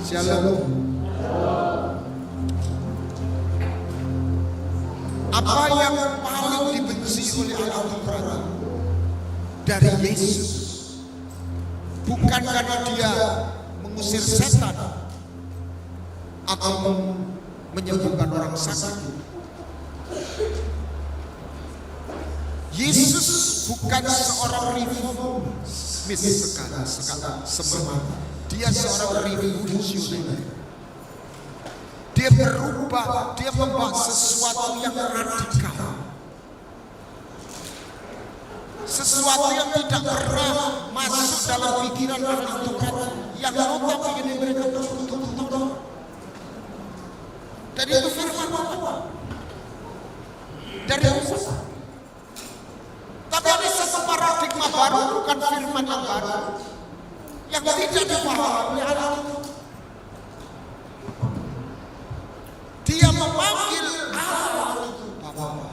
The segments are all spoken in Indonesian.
Shalom. Apa yang paling dibenci oleh Allah dari Yesus bukan karena dia mengusir setan atau menyembuhkan orang sakit. Yesus bukan seorang reformis semata. Dia seorang revolusioner. Dia berubah, dia membawa sesuatu yang radikal. Sesuatu yang tidak pernah masuk dalam pikiran ahli Tuhan, yang notabene mereka tutup. Dan itu firman Allah. Dari Musa. Tapi ada satu paradigma baru, bukan firman yang baru, yang tidak dipahami oleh Allah. Dia memanggil Allah itu Bapa.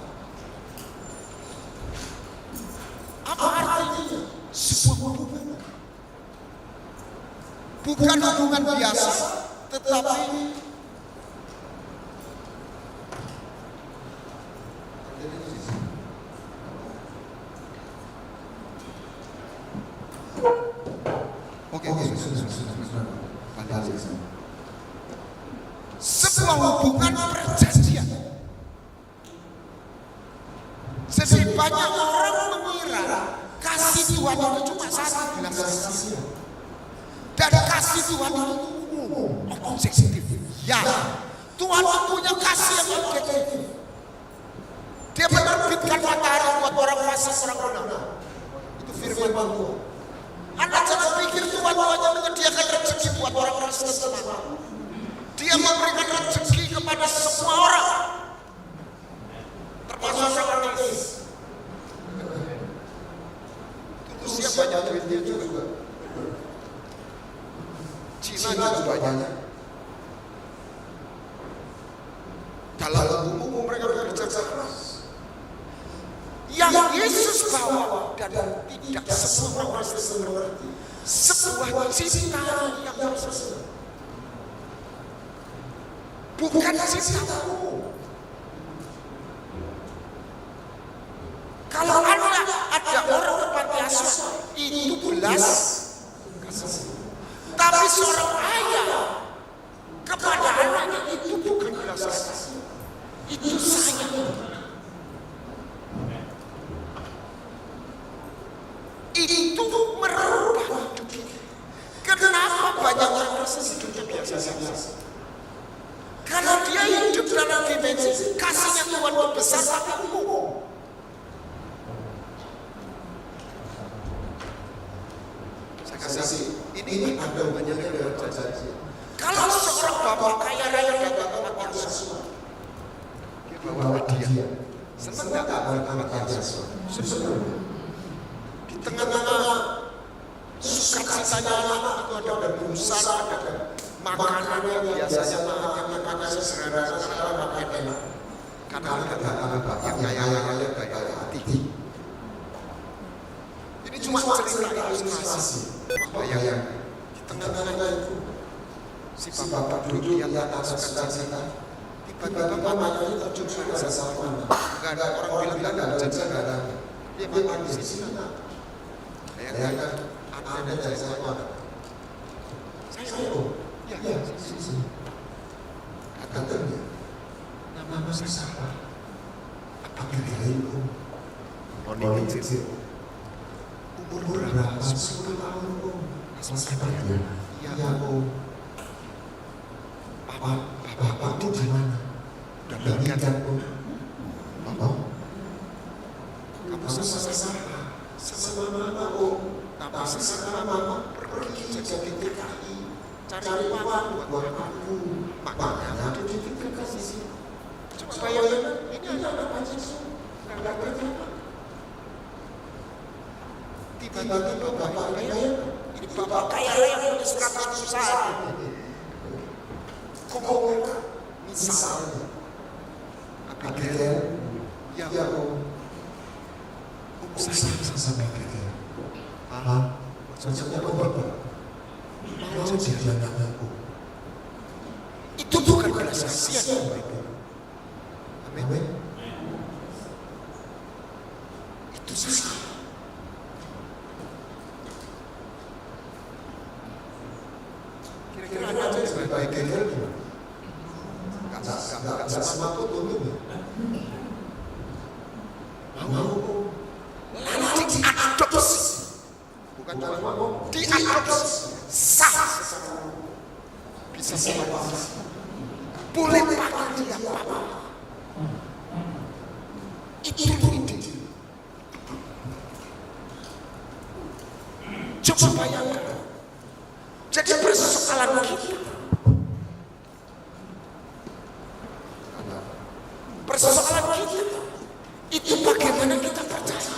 Apa artinya? Sebuah hubungan. Bukan hubungan biasa, tetapi sebuah hubungan perjanjian. Jadi banyak orang mengira kasih Tuhan itu cuma satu bilang kasih. Dan kasih Tuhan itu objektif. Ya, Tuhan punya kasih yang objektif. Dia menerbitkan matahari buat orang fasik, orang munafik. Itu firman Tuhan. Anda jangan pikir Tuhan hanya menyediakan rezeki buat orang Kristen semata. Dia memberikan rezeki kepada semua orang, termasuk orang ateis. Rusia banyak duitnya juga. Cina juga banyak. Dalam umum mereka bekerja keras. Yang Yesus bawa dan tidak semua orang Kristen mengerti. Sebuah cinta yang bersama. Bukan cintamu. Kalau ada orang ke panti asuhan itu belas kasih. Tapi seorang ayah kepada anaknya itu bukan belas kasih. Itu sayang. Itu merubah hidup kita. Kenapa banyak orang Kristen hidupnya biasa-biasa? Karena dia hidup dalam dimensi kasihnya Tuhan itu besar tapi umum. Saya kasih ini ada hubungannya dengan janji. Kalau seorang bapak kaya raya datang ke panti asuhan, dia bawa hadiah. Senang nggak ke panti asuhan? Senang. Di tengah-tengah sukacitanya anak itu ada bungkusan, ada makanan yang biasanya makan sederhana makan enak. Karena ada yang kaya baik hati. Ini cuma cerita ilustrasi. Bayangkan di tengah-tengah itu si bapak duduk di atas sukacita. Tiba-tiba matanya terjun ke dasar mana? Gak ada orang bilang gak ada jasa, gak ada. Dia makan di sini. Bayangkan ada jasa mana? Saya ya, sini. Katanya, nama saya siapa? Apa kira-kira Oni kecil. Umur berapa? 10 tahun. Siapa dia? Ya, Bapak itu di mana? Udah berikan, Bapak. Kamu sama siapa? Sama mama, Tapi sama mama pergi jadi TKI. Cari uang buat aku. Makanya ada di sini. Coba bayangkan, ini anak aja nggak kerja. Tiba-tiba bapak bayangkan, ini bapak kaya yang punya surat usaha. Kok misalnya, Abigail, ya saya sama Abigail. Cocoknya kok bapak? Mau jadi anak aku. belas kasihan Bapak Ibu. Amin. Itu saja. Kira-kira aja sebagai gender gimana? Gak sama tuh tunduk ya. Mau diadopsi, bukan cuma mau diadopsi, sah bisa boleh pakai dia apa? Itu ide. Coba bayangkan. Jadi persoalan kita, persoalan kita itu bagaimana kita percaya.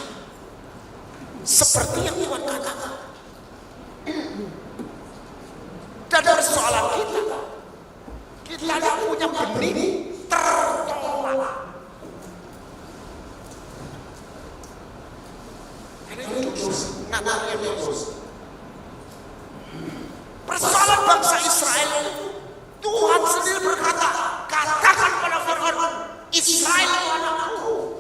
Seperti yang Tuhan katakan. Dan persoalan kita yang punya benih tertolak. Karena itu nananya dosa. Persoalan bangsa Israel itu Tuhan sendiri berkata, katakan pada Firaun, Israel anakku.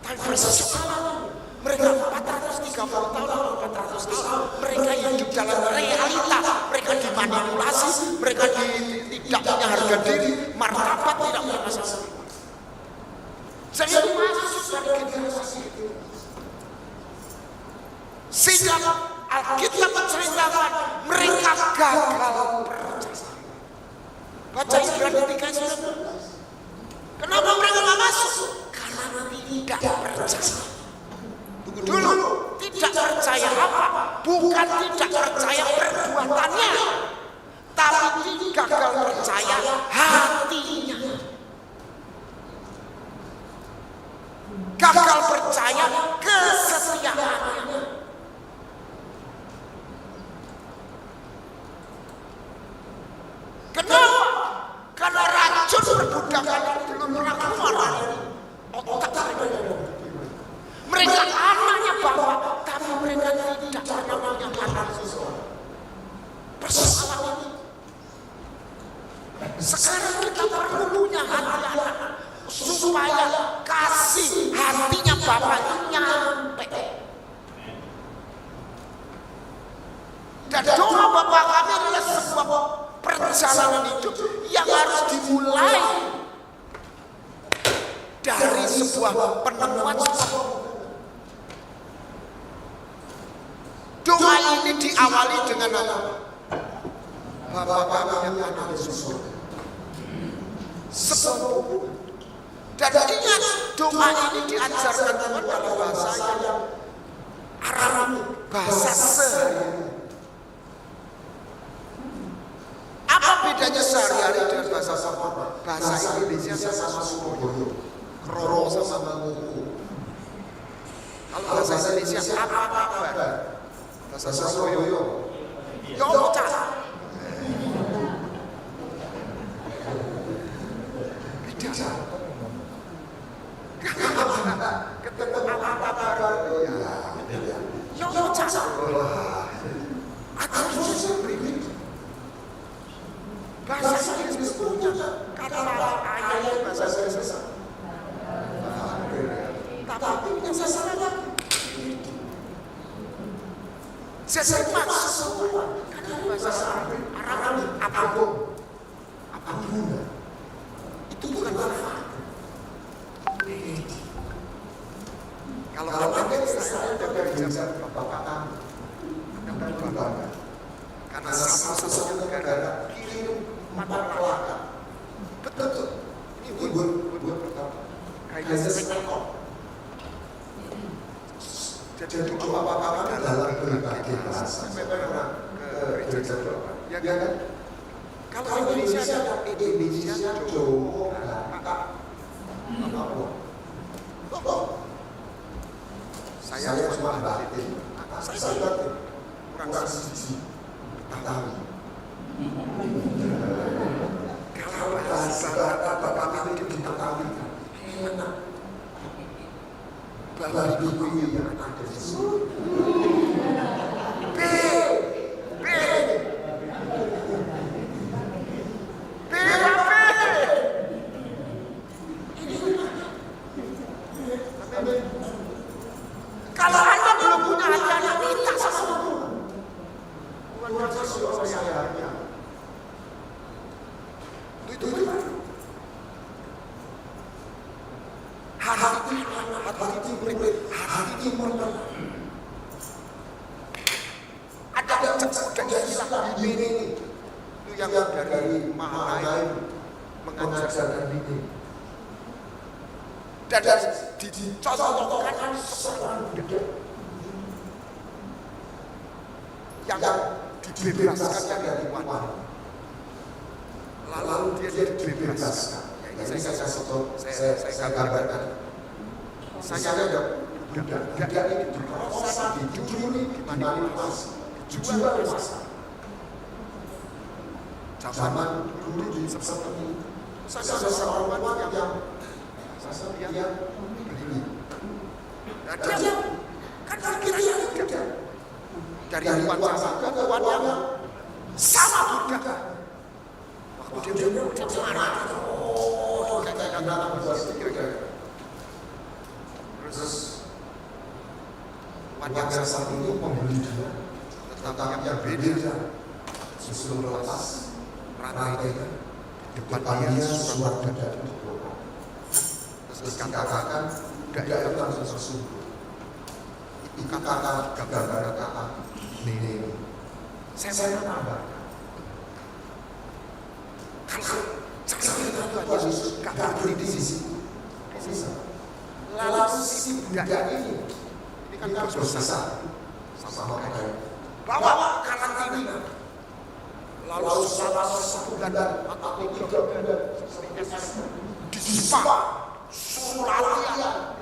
Tapi persoalan mereka 430 tahun, 400 tahun, mereka hidup dalam realita, mereka dimanipulasi, mereka tidak punya harga diri, martabat tidak punya masalah. Jadi masuk dari generasi itu. Sehingga Alkitab menceritakan mereka gagal percaya. Baca Ibrani 3:19. Kenapa mereka nggak masuk? Karena tidak percaya. Tunggu dulu, tidak percaya apa? Bukan tidak percaya perbuatannya, tapi gagal percaya hatinya. Gagal percaya kesetiaannya. Kenapa? Karena racun perbudakan belum pernah keluar dari otak mereka. Mereka anaknya Bapak, tapi mereka tidak pernah punya anak seseorang. Persoalan ini. Sekarang kita perlu punya hati anak supaya kasih hatinya Bapak itu nyampe. Dan doa Bapak kami adalah sebuah perjalanan hidup yang harus dimulai dari sebuah penemuan. Doa ini diawali dengan apa? Bapa kami yang ada di surga. Sepupu. Dan ingat, doa ini diajarkan Tuhan dalam bahasa yang Arab, bahasa sehari-hari. Apa bedanya sehari-hari dengan bahasa apa? Bahasa Indonesia sama Surabaya, Kroro sama Nguku. Kalau bahasa Indonesia apa kabar? Bahasa Surabaya, yo cah. Beda. Ketemu apa kabar? Yo cah. Aku susah berbeda. Bahasa Inggris punya kata ayat bahasa Inggris. Tapi punya sasaran. Jadi maksud karena bahasa Arab apapun itu bukan apa. Kalau kita Israel jaga hijab bapak kamu akan berbangga karena satu-satunya negara kirim mata pelaka. Betul. Ini buat pertama. Kayak sesuatu. Jadi doa bapak kami dalam berbagai bahasa. Sampai pernah ke gereja doa. Ya kan? Kalau Indonesia ada Indonesia Jowo Bapak apapun. Saya cuma batin. Saya batin. Kurang siji. Tahu. Kalau bahasa bapak itu diketahui, enak. Bapak ibu yang ada di sini. masih oleh sayanya. Itu hati murid, hati murid. Ada cek ini. Itu yang dari Mahanaim mengajarkan ini. Dan dicontohkan seorang budak yang dibebaskan dari Tuhan. Lalu dia dibebaskan. Ini saya kasih tahu, saya gambarkan. Saya ada budak ini diproses, dicuri, dimanipulasi, dijual di pasar. Zaman dulu di seperti itu. Saya ada seorang wanita yang dia beli. Nah, dia kan kira-kira budak. Dari tuan ke tuan yang sama budak. Waktu dia budak marah. Oh, kata-kata kira-kira. Terus wanita satu itu membeli dia, tetapi yang berbeda. Susul lepas rantainya, depan dia surat budak itu. Terus dikatakan budak itu langsung tersungkur. Itu kata gambar kata ini. Saya tambah. Kalau Tuhan Yesus kata di sisi. Lalu si budak ini kan bersesat sama kayak bawa karantina. Lalu salah satu bulan atau 3 bulan dispa suruh latihan.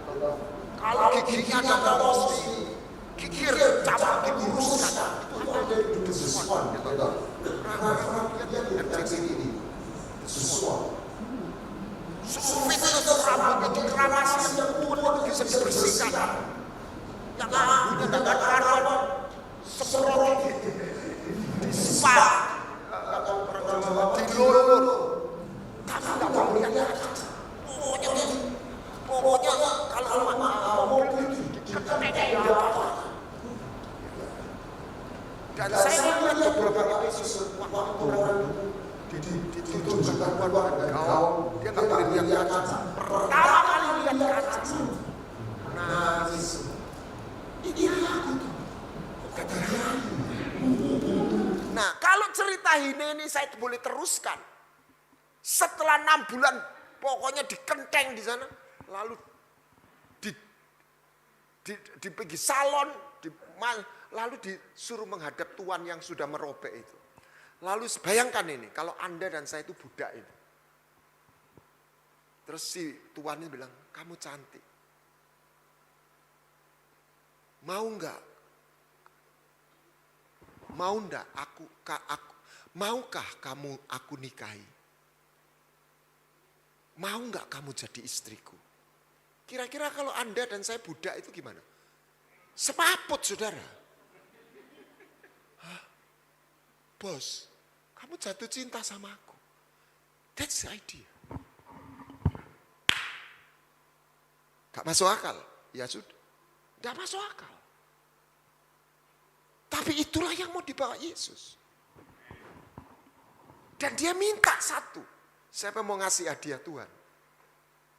Kalau giginya ada mesti gigir cabang dikuruskan. Itu ada di sesuatu. Ini sesuatu. Sulit itu rambutnya dikeramas, kulit bisa dibersihkan. Yang rambutnya tidak ada semprot di spa, dilulur. Tapi tidak mau lihat kaca. Pokoknya kalau mau diketek ya apa. Dan saya lihat beberapa kasus orang ditunjukkan warga gaul, dia nggak boleh lihat kaca. Pertama kali lihat kaca, nangis. Ini aku tuh, kata dia. Nah, kalau cerita ini saya boleh teruskan. Setelah 6 bulan, pokoknya dikenteng di sana, lalu pergi salon, lalu disuruh menghadap tuan yang sudah merobek itu. Lalu bayangkan ini, kalau Anda dan saya itu budak ini. Terus si tuan ini bilang, kamu cantik. Mau enggak? Mau enggak maukah kamu aku nikahi? Mau enggak kamu jadi istriku? Kira-kira kalau Anda dan saya budak itu gimana? Semaput, saudara. Bos, kamu jatuh cinta sama aku. That's the idea. Gak masuk akal. Ya sudah. Gak masuk akal. Tapi itulah yang mau dibawa Yesus. Dan dia minta satu. Siapa mau ngasih hadiah Tuhan?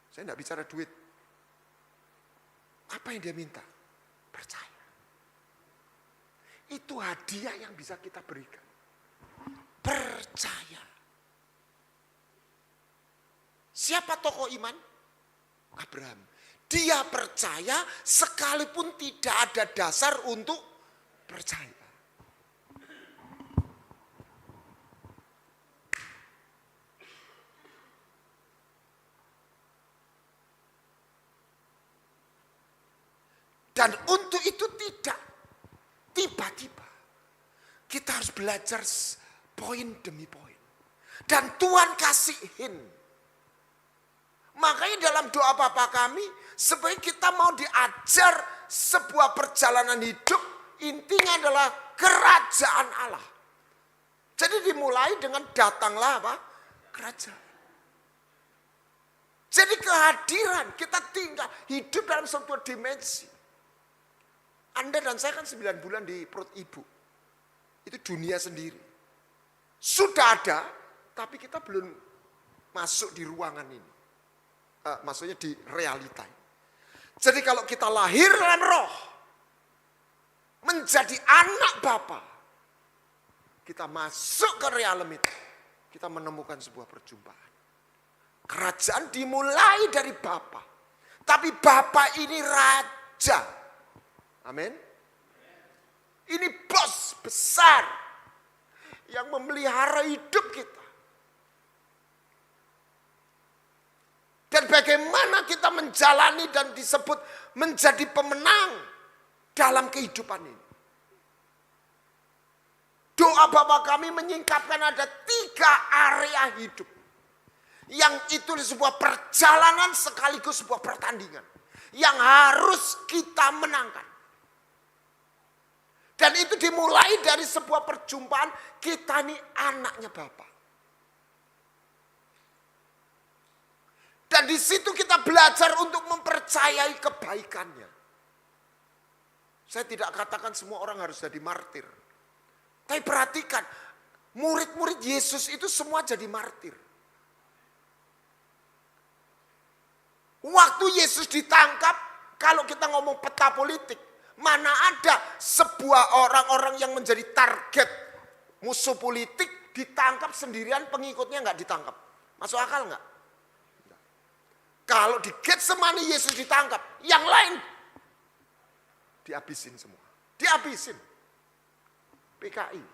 Saya gak bicara duit. Apa yang dia minta? Percaya. Itu hadiah yang bisa kita berikan. Percaya. Siapa tokoh iman? Abraham. Dia percaya sekalipun tidak ada dasar untuk percaya. Dan untuk itu tidak tiba-tiba. Kita harus belajar poin demi poin. Dan Tuhan kasihin. Makanya dalam doa Bapa kami, sebagai kita mau diajar sebuah perjalanan hidup, intinya adalah kerajaan Allah. Jadi dimulai dengan datanglah apa? Kerajaan. Jadi kehadiran, kita tinggal hidup dalam sebuah dimensi. Anda dan saya kan 9 bulan di perut ibu. Itu dunia sendiri. Sudah ada, tapi kita belum masuk di ruangan ini. Maksudnya di realita. Jadi kalau kita lahir dalam roh, menjadi anak Bapa, kita masuk ke realem itu. Kita menemukan sebuah perjumpaan. Kerajaan dimulai dari Bapa. Tapi Bapa ini raja. Amin. Ini bos besar yang memelihara hidup kita. Dan bagaimana kita menjalani dan disebut menjadi pemenang dalam kehidupan ini. Doa Bapa kami menyingkapkan ada 3 area hidup. Yang itu sebuah perjalanan sekaligus sebuah pertandingan. Yang harus kita menangkan. Dan itu dimulai dari sebuah perjumpaan kita ini anaknya Bapa. Dan di situ kita belajar untuk mempercayai kebaikannya. Saya tidak katakan semua orang harus jadi martir. Tapi perhatikan, murid-murid Yesus itu semua jadi martir. Waktu Yesus ditangkap, kalau kita ngomong peta politik, mana ada sebuah orang-orang yang menjadi target musuh politik ditangkap sendirian, pengikutnya nggak ditangkap. Masuk akal nggak? Kalau di Getsemani Yesus ditangkap, yang lain dihabisin semua. Dihabisin. PKI.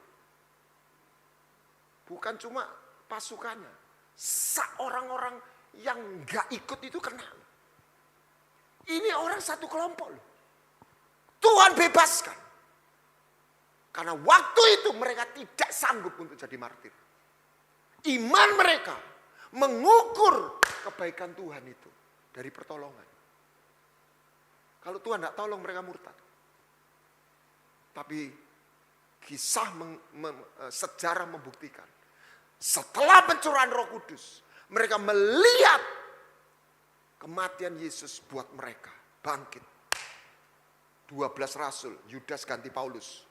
Bukan cuma pasukannya. Orang-orang yang nggak ikut itu kena. Ini orang satu kelompok loh. Tuhan bebaskan. Karena waktu itu mereka tidak sanggup untuk jadi martir. Iman mereka mengukur kebaikan Tuhan itu dari pertolongan. Kalau Tuhan tidak tolong mereka murtad. Tapi kisah sejarah membuktikan. Setelah pencurahan Roh Kudus, mereka melihat kematian Yesus buat mereka bangkit. 12 rasul, Yudas ganti Paulus.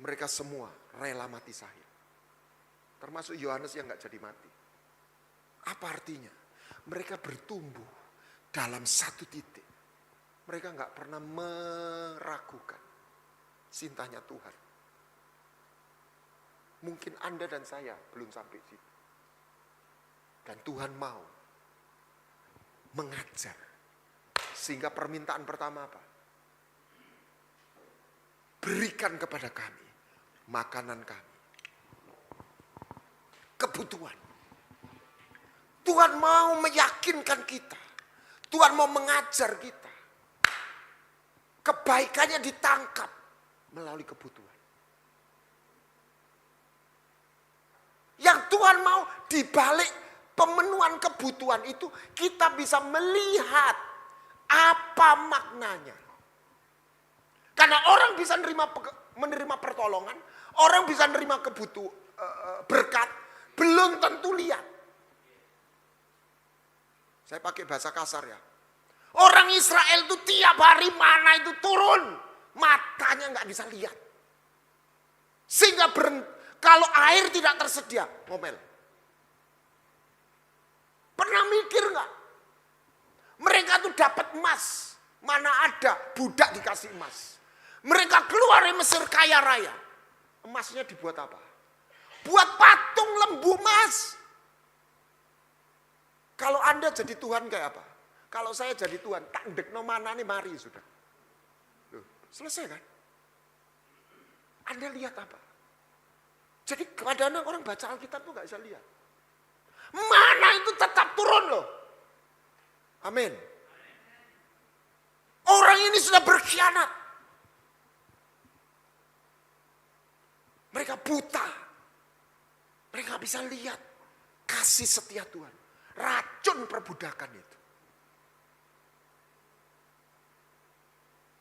Mereka semua rela mati syahid. Termasuk Yohanes yang gak jadi mati. Apa artinya? Mereka bertumbuh dalam satu titik. Mereka gak pernah meragukan cintanya Tuhan. Mungkin Anda dan saya belum sampai situ. Dan Tuhan mau mengajar. Sehingga permintaan pertama apa? Berikan kepada kami makanan kami. Kebutuhan. Tuhan mau meyakinkan kita. Tuhan mau mengajar kita. Kebaikannya ditangkap melalui kebutuhan. Yang Tuhan mau dibalik pemenuhan kebutuhan itu kita bisa melihat apa maknanya. Karena orang bisa menerima pertolongan, orang bisa menerima berkat, belum tentu lihat. Saya pakai bahasa kasar ya. Orang Israel itu tiap hari mana itu turun, matanya nggak bisa lihat. Sehingga kalau air tidak tersedia, ngomel. Pernah mikir nggak? Mereka tuh dapat emas, mana ada budak dikasih emas. Mereka keluar dari Mesir kaya raya. Emasnya dibuat apa? Buat patung lembu emas. Kalau Anda jadi Tuhan kayak apa? Kalau saya jadi Tuhan, tak ndekno mana nih mari sudah. Loh, selesai kan? Anda lihat apa? Jadi kadang-kadang orang baca Alkitab tuh gak bisa lihat. Mana itu tetap turun loh. Amin. Orang ini sudah berkhianat. Mereka buta. Mereka bisa lihat kasih setia Tuhan. Racun perbudakan itu.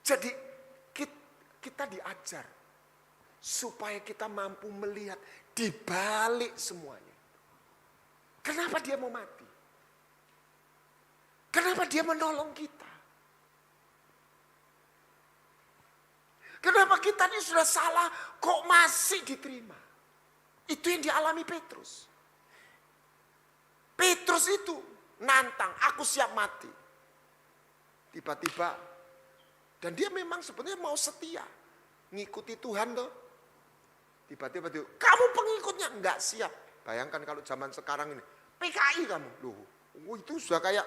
Jadi kita diajar supaya kita mampu melihat di balik semuanya. Kenapa dia mau mati? Kenapa dia menolong kita? Kenapa kita ini sudah salah kok masih diterima? Itu yang dialami Petrus. Petrus itu nantang, aku siap mati. Tiba-tiba, dan dia memang sebenarnya mau setia. Ngikuti Tuhan tuh. Tiba-tiba, kamu pengikutnya enggak siap. Bayangkan kalau zaman sekarang ini, PKI kamu. Loh, itu sudah kayak,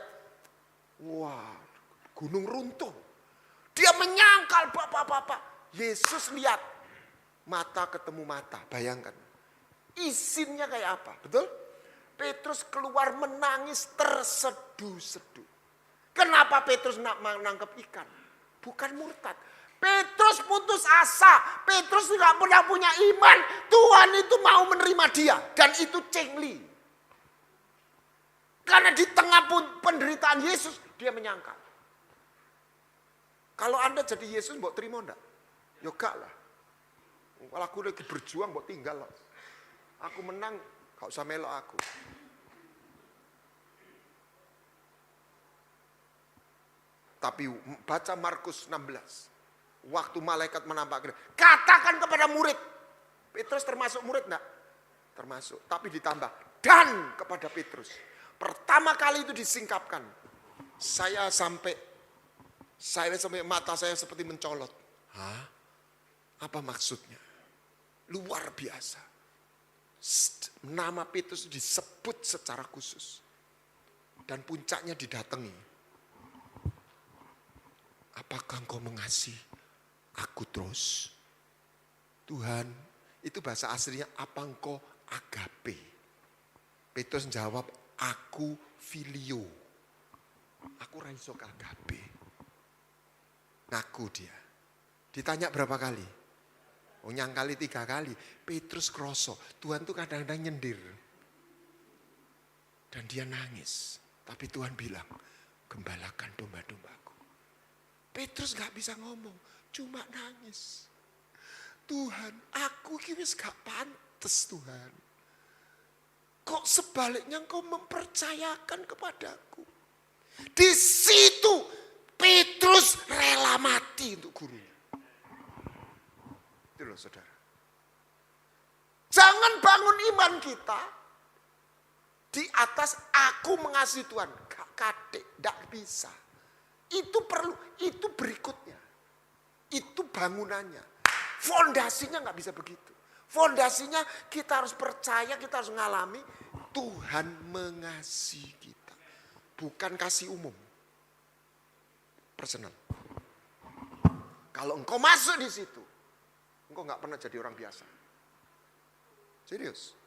wah, gunung runtuh. Dia menyangkal bapak-bapak. Yesus lihat, mata ketemu mata, bayangkan. Izinnya kayak apa, betul? Petrus keluar menangis terseduh-seduh. Kenapa Petrus menangkap ikan? Bukan murtad. Petrus putus asa. Petrus tidak pernah punya iman. Tuhan itu mau menerima dia. Dan itu cengli. Karena di tengah penderitaan Yesus, dia menyangkal. Kalau Anda jadi Yesus, mau terima enggak? Ya enggak lah. Kalau aku lagi berjuang, mau tinggal lah. Aku menang, gak usah melok aku. Tapi baca Markus 16. Waktu malaikat menampakkan. Katakan kepada murid. Petrus termasuk murid enggak? Termasuk. Tapi ditambah. Dan kepada Petrus. Pertama kali itu disingkapkan. Saya sampai mata saya seperti mencolot. Hah? Apa maksudnya? Luar biasa. Nama Petrus disebut secara khusus. Dan puncaknya didatangi. Apakah engkau mengasihi aku terus? Tuhan, itu bahasa aslinya apa engkau agape? Petrus jawab, aku filio. Aku raiso agape. Ngaku dia. Ditanya berapa kali? Oh, nyangkali 3 kali. Petrus kroso. Tuhan tuh kadang-kadang nyendir. Dan dia nangis. Tapi Tuhan bilang, gembalakan domba-dombaku. Petrus gak bisa ngomong. Cuma nangis. Tuhan, aku wis gak pantes Tuhan. Kok sebaliknya engkau mempercayakan kepadaku. Di situ Petrus rela mati untuk gurunya. Itu loh saudara. Jangan bangun iman kita di atas aku mengasihi Tuhan. Kadek, tidak bisa. Itu perlu, itu berikutnya. Itu bangunannya. Fondasinya nggak bisa begitu. Fondasinya kita harus percaya, kita harus mengalami Tuhan mengasihi kita. Bukan kasih umum. Personal. Kalau engkau masuk di situ, engkau nggak pernah jadi orang biasa. Serius.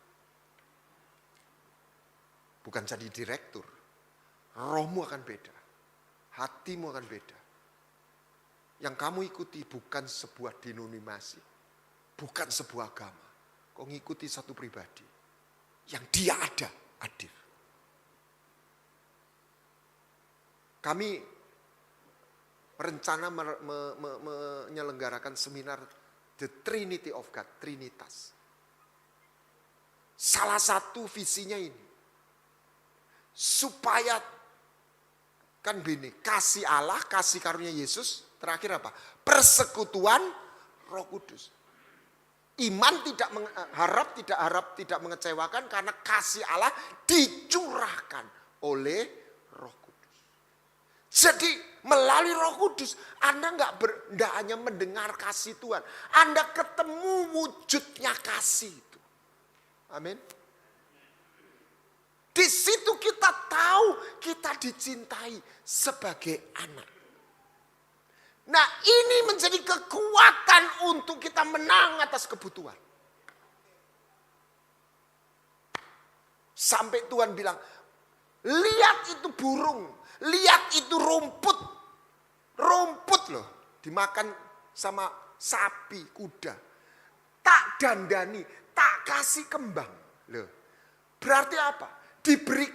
Bukan jadi direktur. Rohmu akan beda. Hatimu akan beda. Yang kamu ikuti bukan sebuah denominasi. Bukan sebuah agama. Kau ngikuti satu pribadi. Yang dia ada, hadir. Kami berencana menyelenggarakan seminar The Trinity of God, Trinitas. Salah satu visinya ini. Supaya kan begini, kasih Allah, kasih karunia Yesus, terakhir apa? Persekutuan Roh Kudus. Iman tidak tidak mengecewakan karena kasih Allah dicurahkan oleh Roh Kudus. Jadi melalui Roh Kudus Anda nggak hanya mendengar kasih Tuhan, Anda ketemu wujudnya kasih itu. Amin. Di situ kita tahu kita dicintai sebagai anak. Nah, ini menjadi kekuatan untuk kita menang atas kebutuhan. Sampai Tuhan bilang, lihat itu burung, lihat itu rumput. Rumput loh, dimakan sama sapi, kuda. Tak dandani, tak kasih kembang. Loh, berarti apa? Diberi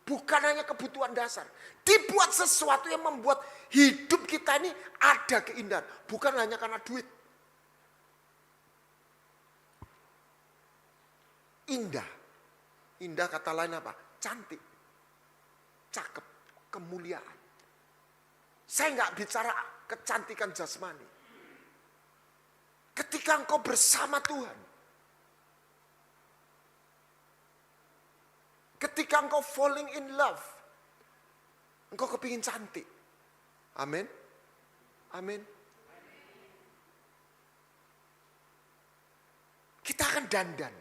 bukan hanya kebutuhan dasar. Dibuat sesuatu yang membuat hidup kita ini ada keindahan. Bukan hanya karena duit. Indah. Indah kata lain apa? Cantik. Cakep. Kemuliaan. Saya nggak bicara kecantikan jasmani. Ketika engkau bersama Tuhan, ketika engkau falling in love, engkau kepingin cantik. Amin. Amin. Kita akan dandan.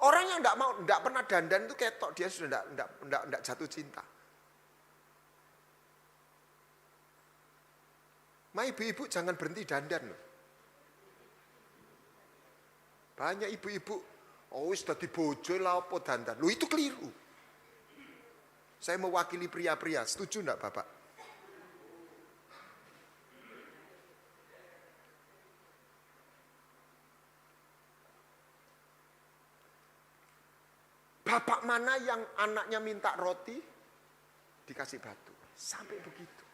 Orang yang enggak pernah dandan itu ketok, dia sudah enggak jatuh cinta. Ma ibu-ibu jangan berhenti dandan loh. Banyak ibu-ibu, wis dadi bojo lah apa dandan. Loh itu keliru. Saya mewakili pria-pria, setuju enggak Bapak? Bapak mana yang anaknya minta roti, dikasih batu. Sampai begitu.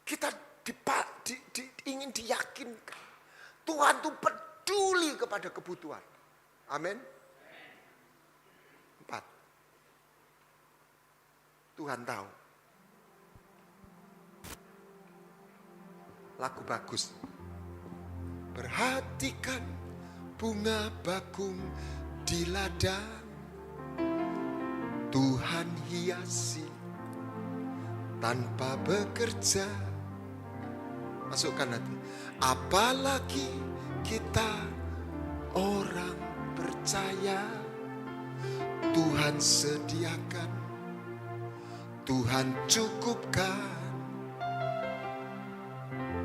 Kita ingin diyakinkan. Tuhan itu peduli kepada kebutuhan. Amin. 4. Tuhan tahu. Lagu bagus. Perhatikan bunga bakung di ladang. Tuhan hiasi tanpa bekerja. Masukkan nanti. Apalagi kita orang percaya. Tuhan sediakan, Tuhan cukupkan.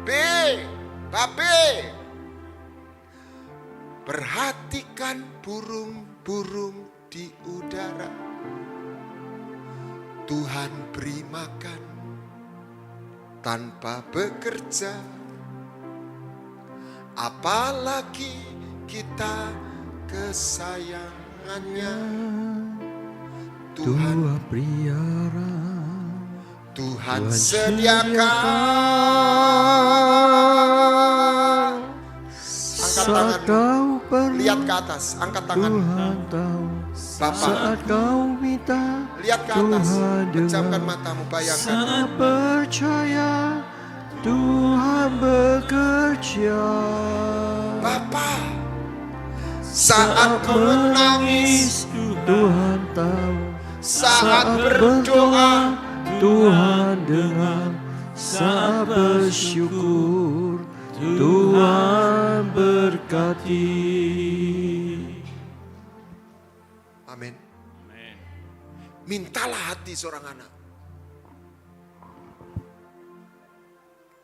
Babe, perhatikan burung-burung di udara. Tuhan beri makan tanpa bekerja. Apalagi kita kesayangannya. Tuhan pelihara, Tuhan sediakan. Angkat tangan. Lihat ke atas, angkat tangan. Tuhan tahu. Bapak, Saat kau minta, lihat ke atas, Tuhan pejamkan dengar. matamu, bayangkan. Saat percaya, Tuhan bekerja. Bapak, saat kau menangis, Tuhan tahu. saat berdoa, Tuhan dengar. Saat bersyukur, Tuhan berkati. amin. Mintalah hati seorang anak.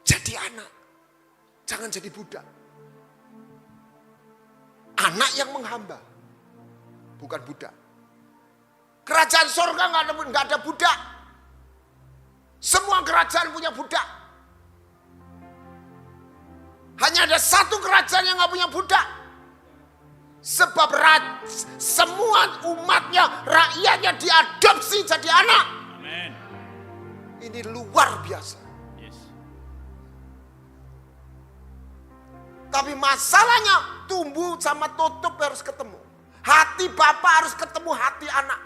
Jadi anak, jangan jadi budak. Anak yang menghamba, bukan budak. Kerajaan surga nggak ada budak. Semua kerajaan punya budak. Hanya ada satu kerajaan yang nggak punya budak. Sebab semua umatnya, rakyatnya diadopsi jadi anak. Amin. Ini luar biasa. Yes. Tapi masalahnya tumbuh sama tutup harus ketemu. Hati bapak harus ketemu hati anak.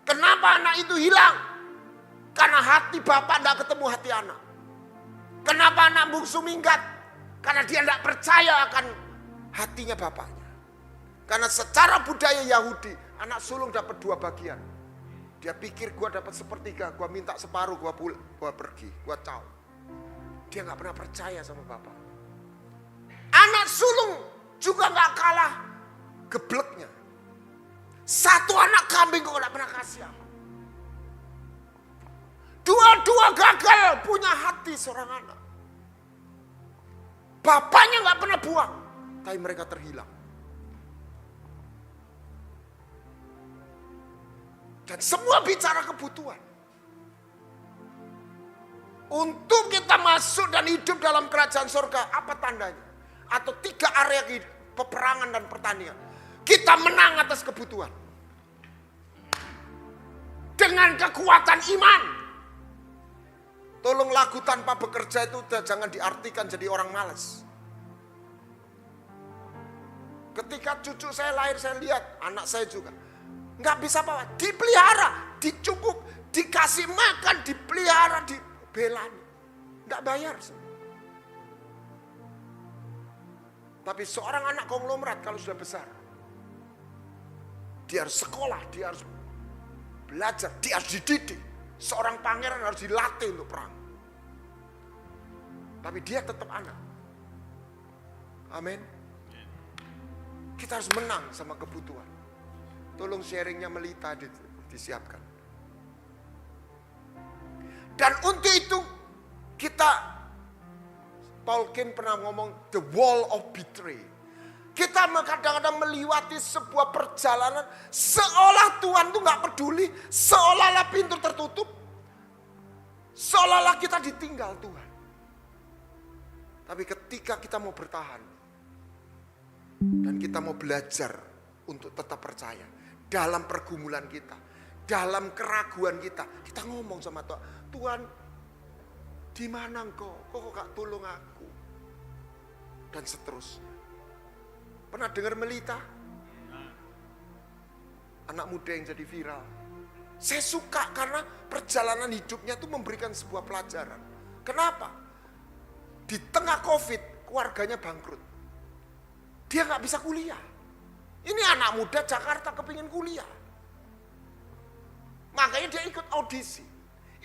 Kenapa anak itu hilang? Karena hati bapak tidak ketemu hati anak. Kenapa anak bungsu minggat? Karena dia tidak percaya akan hatinya bapaknya. Karena secara budaya Yahudi, anak sulung dapat 2 bagian. Dia pikir gua dapat 1/3, gua minta separuh, gua pergi, gua caw. Dia nggak pernah percaya sama bapak. Anak sulung juga nggak kalah gebleknya. Satu anak kambing kok nggak pernah kasih apa. Dua-dua gagal punya hati seorang anak. Bapaknya nggak pernah buang, tapi mereka terhilang. Dan semua bicara kebutuhan. Untuk kita masuk dan hidup dalam kerajaan surga, apa tandanya? Atau 3 area peperangan dan pertanian. Kita menang atas kebutuhan. Dengan kekuatan iman. Tolong lagu tanpa bekerja itu jangan diartikan jadi orang malas. Ketika cucu saya lahir, saya lihat anak saya juga. Nggak bisa apa-apa, dipelihara, dicukup, dikasih makan, dipelihara, dibelani. Enggak bayar semua. Tapi seorang anak konglomerat kalau sudah besar, dia harus sekolah, dia harus belajar, dia harus dididik. Seorang pangeran harus dilatih untuk perang. Tapi dia tetap anak. Amin. Kita harus menang sama kebutuhan. Tolong sharingnya Melita disiapkan. Dan untuk itu kita, Paul Cain pernah ngomong the wall of betray. Kita kadang-kadang melewati sebuah perjalanan seolah Tuhan tuh gak peduli, seolah-olah pintu tertutup, seolah-olah kita ditinggal Tuhan. Tapi ketika kita mau bertahan dan kita mau belajar untuk tetap percaya dalam pergumulan kita, dalam keraguan kita ngomong sama Tuhan, Tuhan, di mana engkau? Kok gak tolong aku? Dan seterusnya. Pernah dengar Melita? Anak muda yang jadi viral. Saya suka karena perjalanan hidupnya itu memberikan sebuah pelajaran. Kenapa? Di tengah COVID, keluarganya bangkrut. Dia gak bisa kuliah. Ini anak muda Jakarta kepingin kuliah. Makanya dia ikut audisi.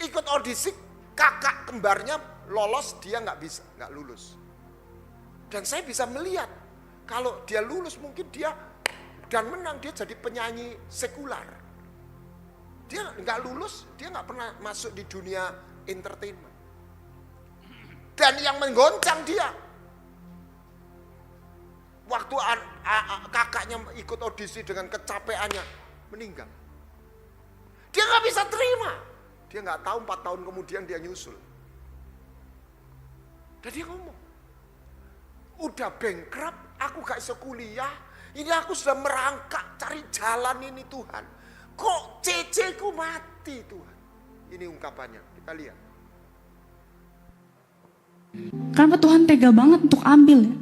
Ikut audisi, kakak kembarnya lolos, dia gak bisa, gak lulus. Dan saya bisa melihat, kalau dia lulus mungkin dia dan menang, dia jadi penyanyi sekular. Dia nggak lulus, dia nggak pernah masuk di dunia entertainment. Dan yang menggoncang dia, waktu kakaknya ikut audisi dengan kecapeannya, meninggal. Dia nggak bisa terima. Dia nggak tahu 4 tahun kemudian dia nyusul. Dan dia ngomong, udah bankrupt, aku gak bisa kuliah, ini aku sudah merangkak cari jalan ini Tuhan. Kok ceceku mati Tuhan? Ini ungkapannya, kita lihat. Kenapa Tuhan tega banget untuk ambil ya?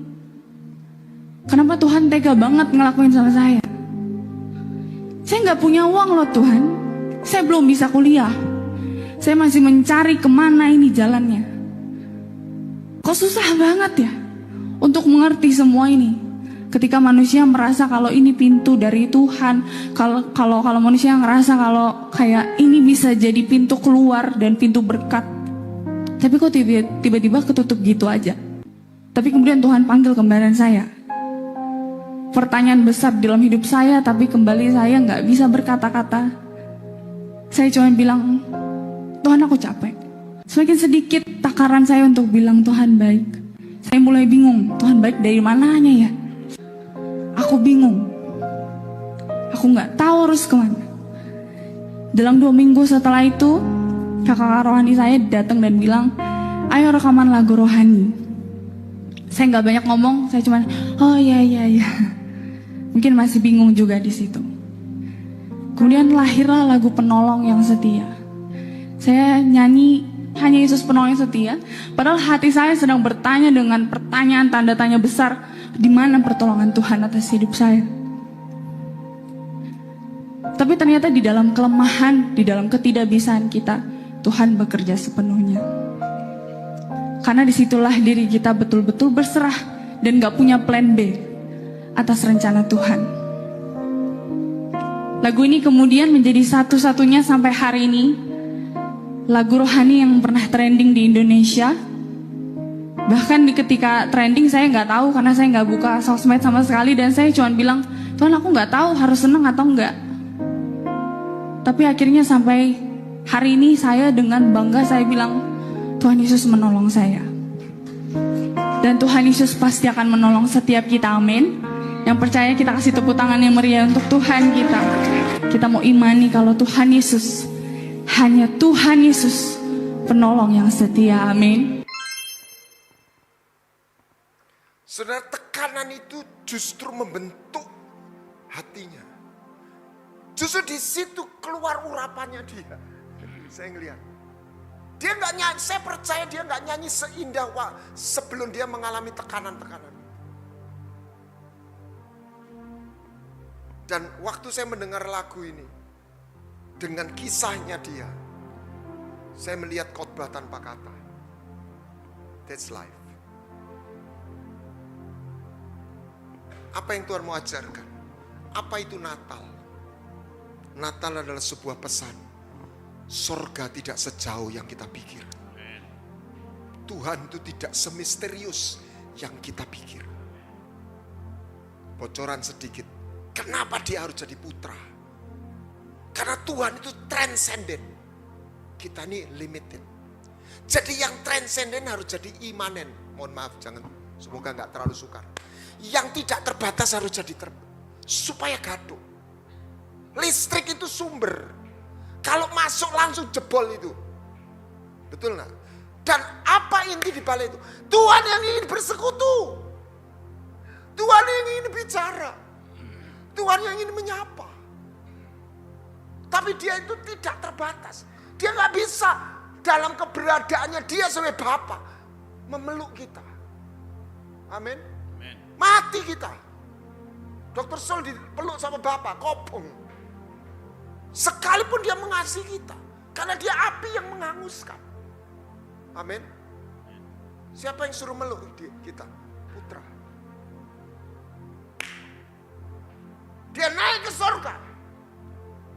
Kenapa Tuhan tega banget ngelakuin sama saya? Saya gak punya uang loh Tuhan. Saya belum bisa kuliah. Saya masih mencari kemana ini jalannya. Kok susah banget ya untuk mengerti semua ini. Ketika manusia merasa kalau ini pintu dari Tuhan, kalau manusia ngerasa kalau kayak ini bisa jadi pintu keluar dan pintu berkat. Tapi kok tiba-tiba ketutup gitu aja. Tapi kemudian Tuhan panggil kembaran saya. Pertanyaan besar dalam hidup saya, tapi kembali saya nggak bisa berkata-kata. Saya cuma bilang, Tuhan aku capek. Semakin sedikit takaran saya untuk bilang Tuhan baik. Saya mulai bingung, Tuhan baik dari mananya ya? Aku bingung. Aku nggak tahu harus kemana. Dalam 2 minggu setelah itu, kakak rohani saya datang dan bilang, ayo rekaman lagu rohani. Saya nggak banyak ngomong, saya cuma, oh iya. Mungkin masih bingung juga di situ. Kemudian lahirlah lagu Penolong yang Setia. Saya nyanyi hanya Yesus penolong yang setia. Padahal hati saya sedang bertanya dengan pertanyaan tanda tanya besar. Di mana pertolongan Tuhan atas hidup saya? Tapi ternyata di dalam kelemahan, di dalam ketidakbisaan kita, Tuhan bekerja sepenuhnya. Karena disitulah diri kita betul-betul berserah dan gak punya plan B atas rencana Tuhan. Lagu ini kemudian menjadi satu-satunya sampai hari ini lagu rohani yang pernah trending di Indonesia. Bahkan ketika trending saya nggak tahu karena saya nggak buka sosmed sama sekali, dan saya cuma bilang, Tuhan aku nggak tahu harus senang atau enggak. Tapi akhirnya sampai hari ini saya dengan bangga saya bilang, Tuhan Yesus menolong saya. Dan Tuhan Yesus pasti akan menolong setiap kita, amin. Yang percaya kita kasih tepuk tangan yang meriah untuk Tuhan kita. Kita mau imani kalau Tuhan Yesus, hanya Tuhan Yesus penolong yang setia, amin. Saudara, tekanan itu justru membentuk hatinya. Justru di situ keluar urapannya dia. Saya ngelihat. Dia nggak nyanyi, saya percaya dia nggak nyanyi seindah sebelum dia mengalami tekanan-tekanan. Dan waktu saya mendengar lagu ini, dengan kisahnya dia, Saya melihat khotbah tanpa kata. That's life. Apa yang Tuhan mau ajarkan? Apa itu Natal? Natal adalah sebuah pesan. Sorga tidak sejauh yang kita pikir. Tuhan itu tidak semisterius yang kita pikir. Bocoran sedikit. Kenapa dia harus jadi putra? Karena Tuhan itu transcendent. Kita ini limited. Jadi yang transcendent harus jadi imanen. Mohon maaf, semoga nggak terlalu sukar. Yang tidak terbatas harus jadi supaya gaduh. Listrik itu sumber. Kalau masuk langsung jebol itu. Betul nggak? Dan apa inti di balik itu? Tuhan yang ingin bersekutu. Tuhan yang ingin bicara. Tuhan yang ingin menyapa. Tapi dia itu tidak terbatas. Dia nggak bisa dalam keberadaannya dia sebagai Bapa memeluk kita. Amin. Mati kita. Dr. Sol dipeluk sama Bapa, kopong. Sekalipun dia mengasihi kita. Karena dia api yang menghanguskan. Amin. Siapa yang suruh meluk kita? Putra. Dia naik ke surga.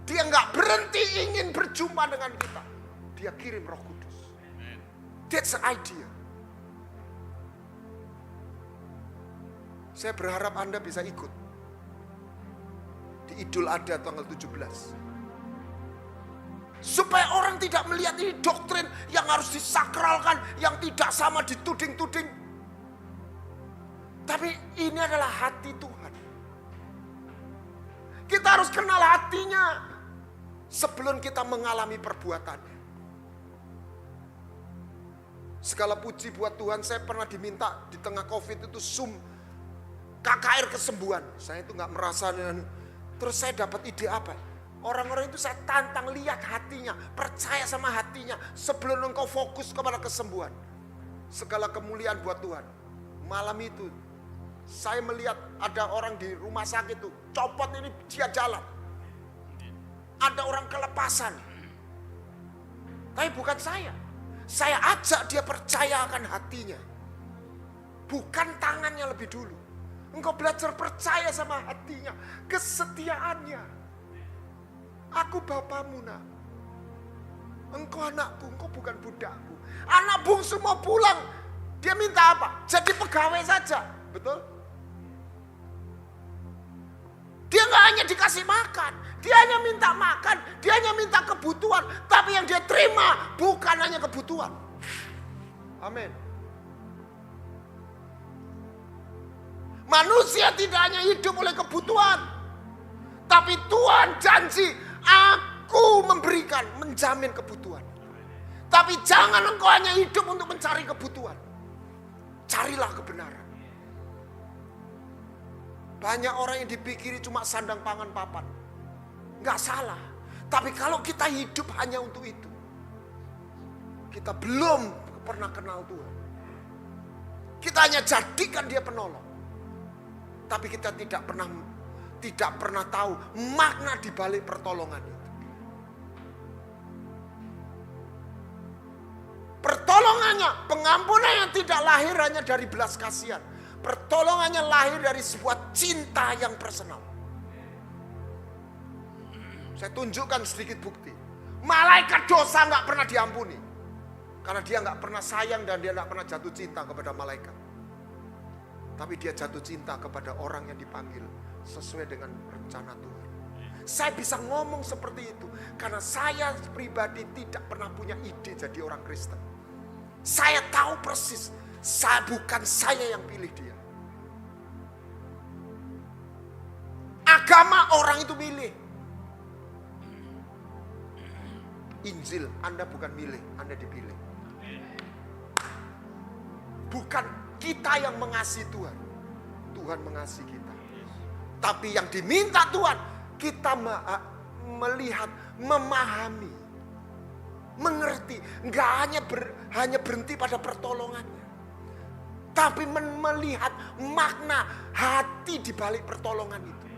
Dia nggak berhenti ingin berjumpa dengan kita. Dia kirim Roh Kudus. That's the idea. Saya berharap Anda bisa ikut di Idul Adha tanggal 17. Supaya orang tidak melihat ini doktrin yang harus disakralkan, yang tidak sama dituding-tuding. Tapi ini adalah hati Tuhan. Kita harus kenal hatinya sebelum kita mengalami perbuatannya. Segala puji buat Tuhan, saya pernah diminta di tengah COVID itu Zoom KKR kesembuhan. Saya itu gak merasa dengan, terus saya dapat ide apa? Orang-orang itu saya tantang, lihat hatinya, percaya sama hatinya sebelum engkau fokus kepada kesembuhan. Segala kemuliaan buat Tuhan. Malam itu saya melihat ada orang di rumah sakit itu, copot ini dia jalan. Ada orang kelepasan. Tapi bukan saya. Saya ajak dia percaya akan hatinya. Bukan tangannya lebih dulu. Engkau belajar percaya sama hatinya, kesetiaannya. Aku bapamu nak. Engkau anakku, engkau bukan budakku. Anak bungsu mau pulang. Dia minta apa? Jadi pegawai saja. Betul? Dia gak hanya dikasih makan. Dia hanya minta makan. Dia hanya minta kebutuhan. Tapi yang dia terima bukan hanya kebutuhan. Amin. Manusia tidak hanya hidup oleh kebutuhan. Tapi Tuhan janji, aku memberikan, menjamin kebutuhan. Tapi jangan engkau hanya hidup untuk mencari kebutuhan. Carilah kebenaran. Banyak orang yang dipikiri cuma sandang pangan papan. Enggak salah. Tapi kalau kita hidup hanya untuk itu, kita belum pernah kenal Tuhan. Kita hanya jadikan dia penolong. Tapi kita tidak pernah tahu makna di balik pertolongan itu. Pertolongannya, pengampunannya tidak lahir hanya dari belas kasihan. Pertolongannya lahir dari sebuah cinta yang personal. Saya tunjukkan sedikit bukti. Malaikat dosa nggak pernah diampuni. Karena dia nggak pernah sayang dan dia nggak pernah jatuh cinta kepada malaikat. Tapi dia jatuh cinta kepada orang yang dipanggil sesuai dengan rencana Tuhan. Saya bisa ngomong seperti itu karena saya pribadi tidak pernah punya ide jadi orang Kristen. Saya tahu persis, bukan saya yang pilih dia. Agama orang itu milih. Injil, Anda bukan milih, Anda dipilih. Bukan kita yang mengasihi Tuhan. Tuhan mengasihi kita. Tapi yang diminta Tuhan, kita melihat, memahami, mengerti. Nggak hanya berhenti pada pertolongannya. Tapi melihat makna hati di balik pertolongan itu.